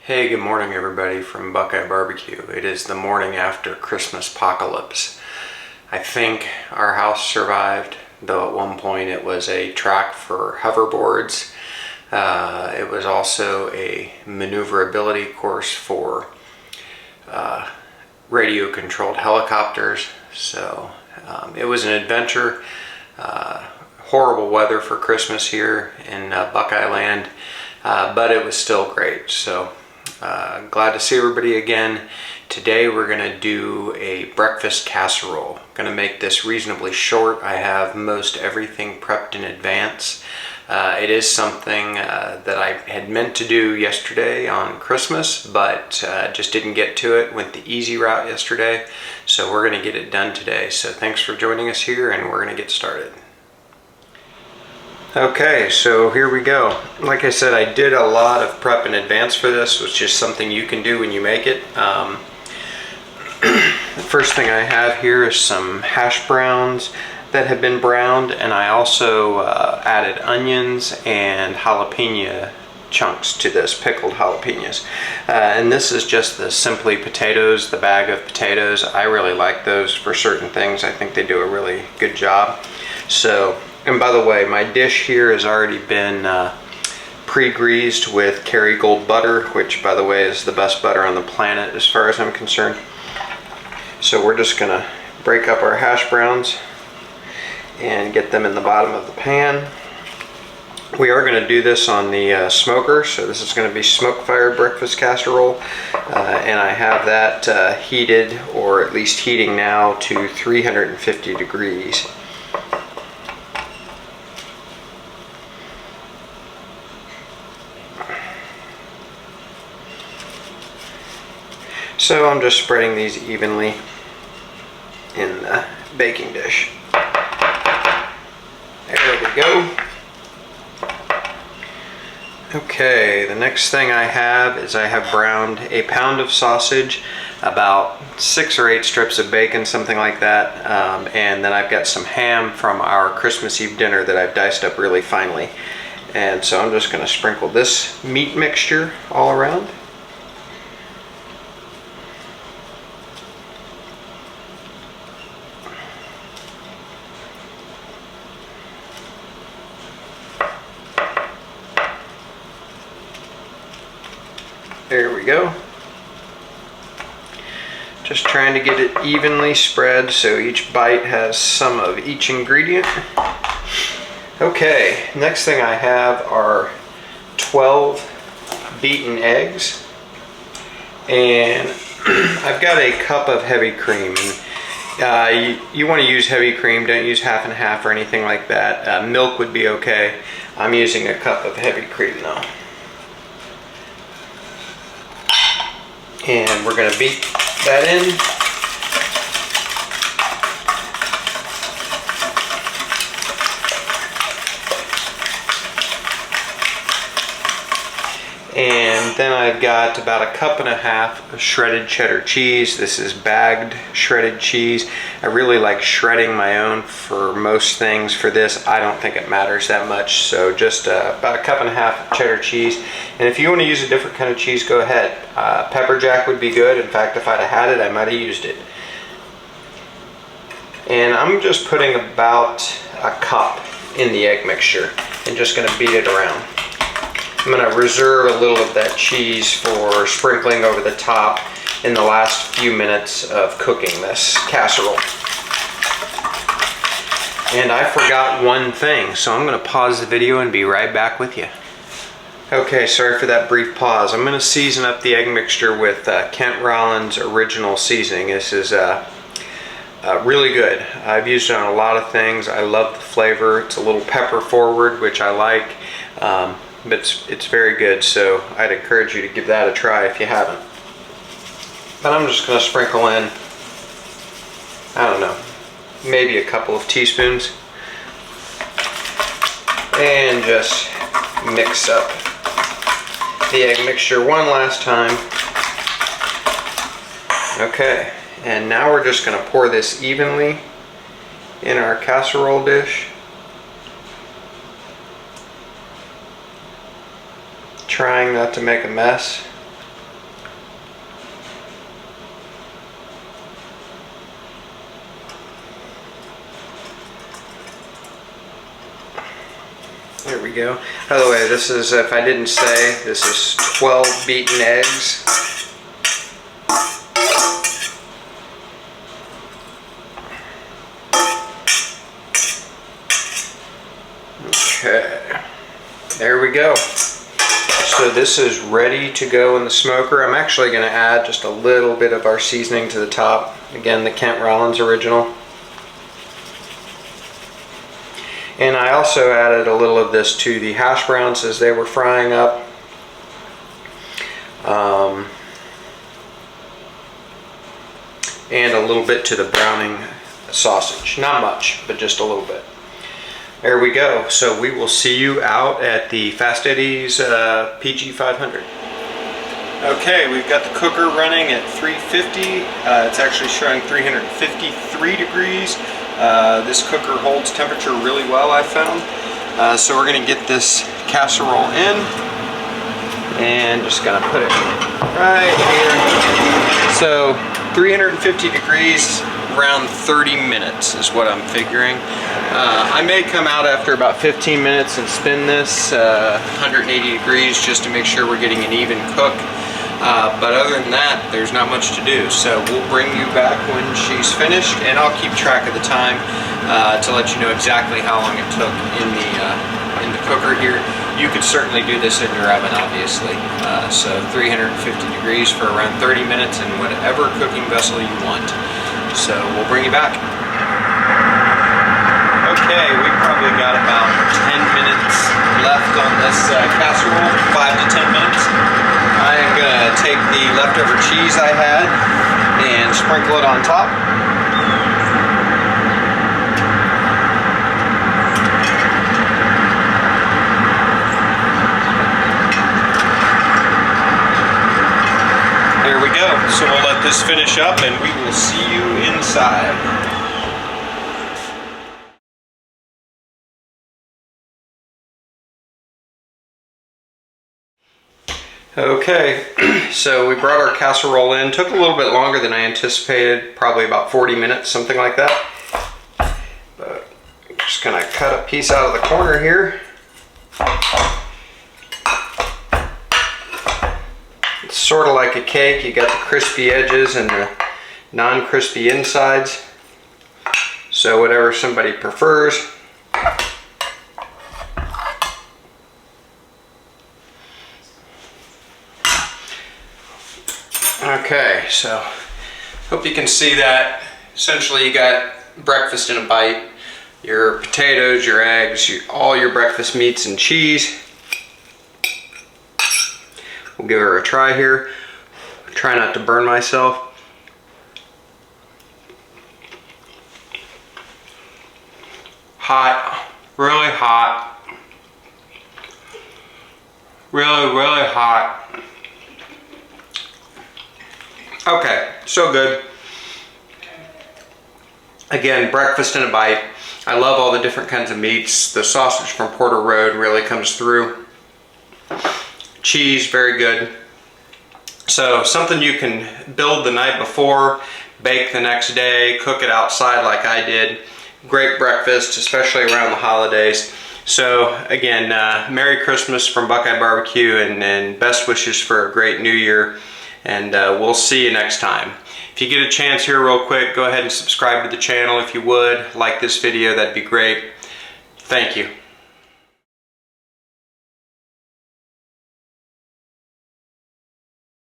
Hey, good morning everybody from BuQeye Barbecue. It is the morning after Christmas apocalypse. I think our house survived, though at one point it was a track for hoverboards. It was also a maneuverability course for radio controlled helicopters. So it was an adventure. Horrible weather for Christmas here in BuQeye land, but it was still great. So glad to see everybody again. Today we're going to do a breakfast casserole. Going to make this reasonably short. I have most everything prepped in advance. It is something that I had meant to do yesterday on Christmas, but just didn't get to it. Went the easy route yesterday, so we're going to get it done today. So thanks for joining us here, and we're going to get started. Okay, so here we go. Like I said, I did a lot of prep in advance for this, which is something you can do when you make it. The first thing I have here is some hash browns that have been browned, and I also added onions and jalapeno chunks to this, pickled jalapenos. And this is just the Simply potatoes, the bag of potatoes. I really like those for certain things. I think they do a really good job. So, and by the way, my dish here has already been pre-greased with Kerrygold butter, which by the way is the best butter on the planet as far as I'm concerned. So we're just gonna break up our hash browns and get them in the bottom of the pan. We are going to do this on the smoker, so this is going to be Smokefired breakfast casserole, and I have that heated, or at least heating now, to 350 degrees. So I'm just spreading these evenly in the baking dish. There we go. Okay, the next thing I have is I have browned a pound of sausage, about 6 or 8 strips of bacon, something like that, and then I've got some ham from our Christmas Eve dinner that I've diced up really finely. And so I'm just going to sprinkle this meat mixture all around. There we go. Just trying to get it evenly spread so each bite has some of each ingredient. Okay, next thing I have are 12 beaten eggs, and I've got a cup of heavy cream. And you want to use heavy cream, don't use half and half or anything like that. Milk would be okay. I'm using a cup of heavy cream though. And we're going to beat that in. And then I've got about a cup and a half of shredded cheddar cheese. This is bagged shredded cheese. I really like shredding my own for most things. For this, I don't think it matters that much. So just about a cup and a half of cheddar cheese. And if you want to use a different kind of cheese, go ahead. Pepper jack would be good. In fact, if I'd have had it, I might have used it. And I'm just putting about a cup in the egg mixture and just going to beat it around. I'm going to reserve a little of that cheese for sprinkling over the top in the last few minutes of cooking this casserole. And I forgot one thing, so I'm going to pause the video and be right back with you. Okay, sorry for that brief pause. I'm going to season up the egg mixture with Kent Rollins original seasoning. This is really good. I've used it on a lot of things. I love the flavor. It's a little pepper forward, which I like. But it's very good, so I'd encourage you to give that a try if you haven't. But I'm just going to sprinkle in, I don't know, maybe a couple of teaspoons, and just mix up the egg mixture one last time. Okay, and now we're just going to pour this evenly in our casserole dish. Trying not to make a mess. There we go. By the way, this is, if I didn't say, this is 12 beaten eggs. Okay, there we go. So this is ready to go in the smoker. I'm actually going to add just a little bit of our seasoning to the top. Again, the Kent Rollins original. And I also added a little of this to the hash browns as they were frying up. And a little bit to the browning sausage. Not much, but just a little bit. There we go. So we will see you out at the Fast Eddie's PG 500. Okay, we've got the cooker running at 350. It's actually showing 353 degrees. This cooker holds temperature really well, I found. So we're going to get this casserole in. And just going to put it right here. So 350 degrees, around 30 minutes is what I'm figuring. I may come out after about 15 minutes and spin this 180 degrees just to make sure we're getting an even cook. But other than that, there's not much to do. So we'll bring you back when she's finished, and I'll keep track of the time to let you know exactly how long it took in the cooker here. You could certainly do this in your oven, obviously. So 350 degrees for around 30 minutes in whatever cooking vessel you want. So we'll bring you back. Okay, we probably got about 10 minutes left on this casserole, 5 to 10 minutes. I am going to take the leftover cheese I had and sprinkle it on top. There we go. So we'll let this finish up and we will see you inside. Okay, so we brought our casserole in. Took a little bit longer than I anticipated, probably about 40 minutes, something like that. But I'm just gonna cut a piece out of the corner here. It's sort of like a cake. You got the crispy edges and the non-crispy insides. So whatever somebody prefers. Okay, so hope you can see that. Essentially you got breakfast in a bite. Your potatoes, your eggs, all your breakfast meats and cheese. We'll give her a try here. Try not to burn myself. Hot, really hot. Really, really hot. Okay, so good. Again, breakfast in a bite. I love all the different kinds of meats. The sausage from Porter Road really comes through. Cheese, very good. So something you can build the night before, bake the next day, cook it outside like I did. Great breakfast, especially around the holidays. So again, Merry Christmas from BuQeye Barbecue, and best wishes for a great New Year. And we'll see you next time. If you get a chance here real quick, go ahead and subscribe to the channel if you would. Like this video, that'd be great. Thank you.